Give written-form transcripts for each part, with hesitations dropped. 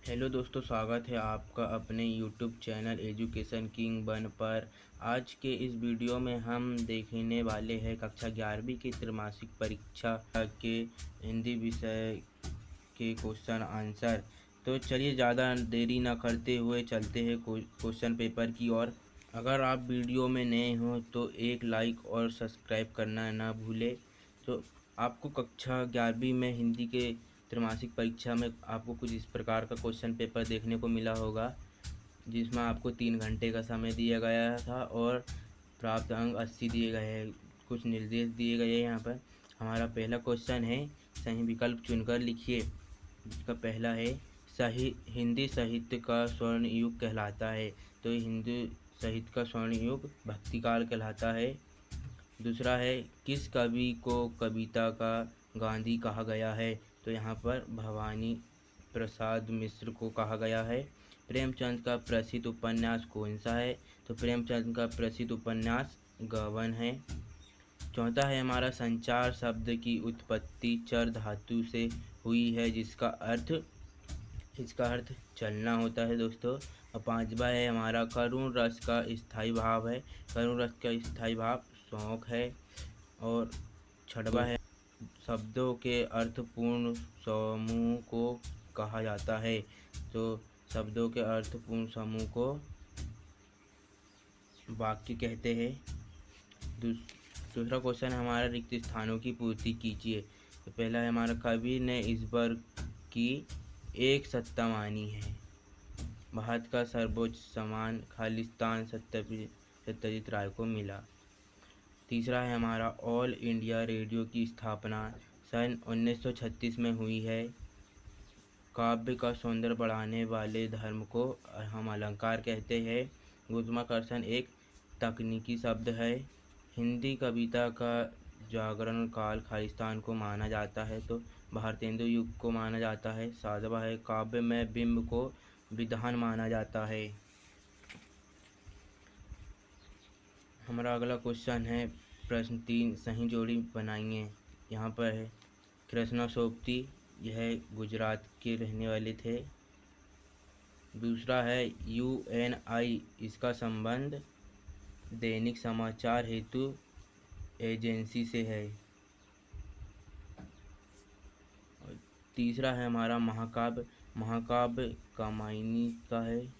Hello दोस्तों, स्वागत है आपका अपने यूट्यूब चैनल एजुकेशन किंग 1 पर। आज के इस वीडियो में हम देखने वाले हैं कक्षा 11वीं की त्रैमासिक परीक्षा के हिंदी विषय के क्वेश्चन आंसर। तो चलिए ज़्यादा देरी ना करते हुए चलते हैं क्वेश्चन पेपर की ओर। अगर आप वीडियो में नए हो तो एक लाइक और सब्सक्राइब करना ना भूलें। तो आपको कक्षा 11वीं में हिंदी के त्रैमासिक परीक्षा में आपको कुछ इस प्रकार का क्वेश्चन पेपर देखने को मिला होगा, जिसमें आपको 3 घंटे का समय दिया गया था और प्राप्त अंक 80 दिए गए हैं। कुछ निर्देश दिए गए हैं यहाँ पर। हमारा पहला क्वेश्चन है, सही विकल्प चुनकर लिखिए। इसका पहला है, सही हिंदी साहित्य का स्वर्ण युग कहलाता है। तो हिंदी साहित्य का स्वर्ण युग भक्तिकाल कहलाता है। दूसरा है, किस कवि को कविता का गांधी कहा गया है। तो यहाँ पर भवानी प्रसाद मिश्र को कहा गया है। प्रेमचंद का प्रसिद्ध उपन्यास कौन सा है। तो प्रेमचंद का प्रसिद्ध उपन्यास गबन है। चौथा है हमारा, संचार शब्द की उत्पत्ति चर धातु से हुई है, इसका अर्थ चलना होता है दोस्तों। और पांचवा है हमारा, करुण रस का स्थायी भाव है। करुण रस का स्थायी भाव शौक है। और छठवा है, शब्दों के अर्थपूर्ण समूह को कहा जाता है। तो शब्दों के अर्थपूर्ण समूह को वाक्य कहते हैं। दूसरा क्वेश्चन है हमारा, रिक्त स्थानों की पूर्ति कीजिए। तो पहला है हमारा, कवि ने इस वर्ग की एक सत्ता मानी है। भारत का सर्वोच्च सम्मान खालिस्तान सत्यजीत राय को मिला। तीसरा है हमारा, ऑल इंडिया रेडियो की स्थापना सन 1936 में हुई है। काव्य का सौंदर्य बढ़ाने वाले धर्म को हम अलंकार कहते हैं। गुरुत्वाकर्षण एक तकनीकी शब्द है। हिंदी कविता का जागरण काल खालिस्तान को माना जाता है। तो भारतेंदु युग को माना जाता है। सातवां है, काव्य में बिंब को विधान माना जाता है। हमारा अगला क्वेश्चन है, प्रश्न 3, सही जोड़ी बनाइए। यहाँ पर है कृष्णा सोबती, यह गुजरात के रहने वाले थे। दूसरा है UNI, इसका संबंध दैनिक समाचार हेतु एजेंसी से है। और तीसरा है हमारा, महाकाव्य कामायनी का है।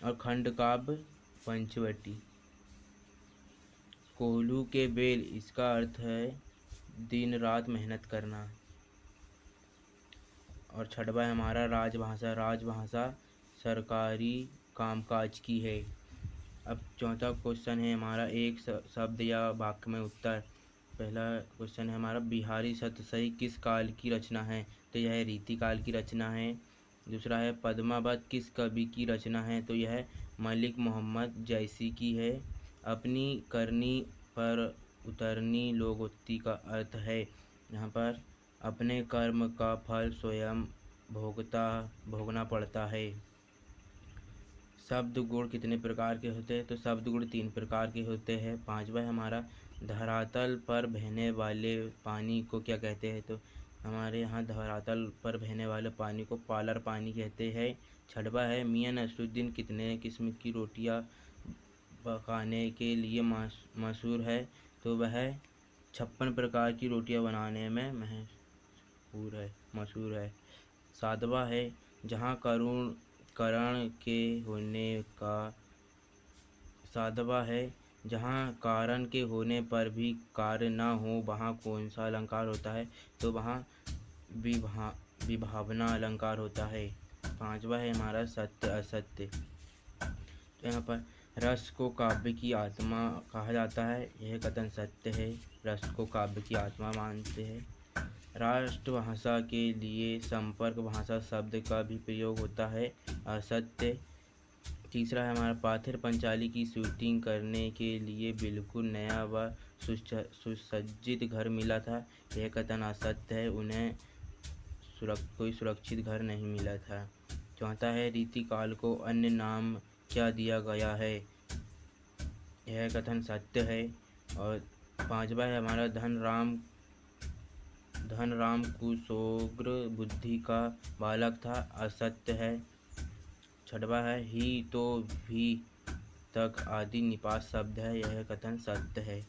और खंड काव्य पंचवटी। कोल्हू के बेल, इसका अर्थ है दिन रात मेहनत करना। और छठवा है हमारा, राजभाषा सरकारी कामकाज की है। अब चौथा क्वेश्चन है हमारा, एक शब्द या वाक्य में उत्तर। पहला क्वेश्चन है हमारा, बिहारी सतसई किस काल की रचना है। तो यह रीति काल की रचना है। दूसरा है, पद्मावत किस कवि की रचना है। तो यह मलिक मोहम्मद जैसी की है। अपनी करनी पर उतरनी लोकोक्ति का अर्थ है यहाँ पर अपने कर्म का फल स्वयं भोगना पड़ता है। शब्द गुण कितने प्रकार के होते हैं। तो शब्द गुण 3 प्रकार के होते हैं। पांचवा है हमारा, धरातल पर बहने वाले पानी को क्या कहते हैं। तो हमारे यहाँ धरातल पर बहने वाले पानी को पालर पानी कहते हैं। छठवा है, मियां नसरुद्दीन कितने किस्म की रोटियां पकाने के लिए मशहूर है। तो वह 56 प्रकार की रोटियां बनाने में मशहूर है। सातवां है, जहाँ करण के होने का सातवां है, जहाँ कारण के होने पर भी कार्य न हो वहाँ कौन सा अलंकार होता है। तो वहाँ विभावना अलंकार होता है। पांचवा है हमारा, सत्य असत्य। तो यहाँ पर रस को काव्य की आत्मा कहा जाता है, यह कथन सत्य है। रस को काव्य की आत्मा मानते हैं। राष्ट्रभाषा के लिए संपर्क भाषा शब्द का भी प्रयोग होता है, असत्य। तीसरा है हमारा, पाथेर पंचाली की शूटिंग करने के लिए बिल्कुल नया व सुसज्जित घर मिला था, यह कथन असत्य है। उन्हें कोई सुरक्षित घर नहीं मिला था। चौथा है, रीतिकाल को अन्य नाम क्या दिया गया है, यह कथन सत्य है। और पांचवा है हमारा, धनराम कुशोग्र बुद्धि का बालक था। असत्य है। छठवा है ही तो भी तक आदि निपात शब्द है, यह कथन सत्य है।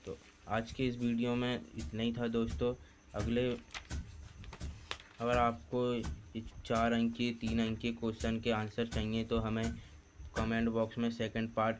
तो आज के इस वीडियो में इतना ही था दोस्तों। अगर आपको 4 अंक के 3 अंक के क्वेश्चन के आंसर चाहिए तो हमें कमेंट बॉक्स में सेकंड पार्ट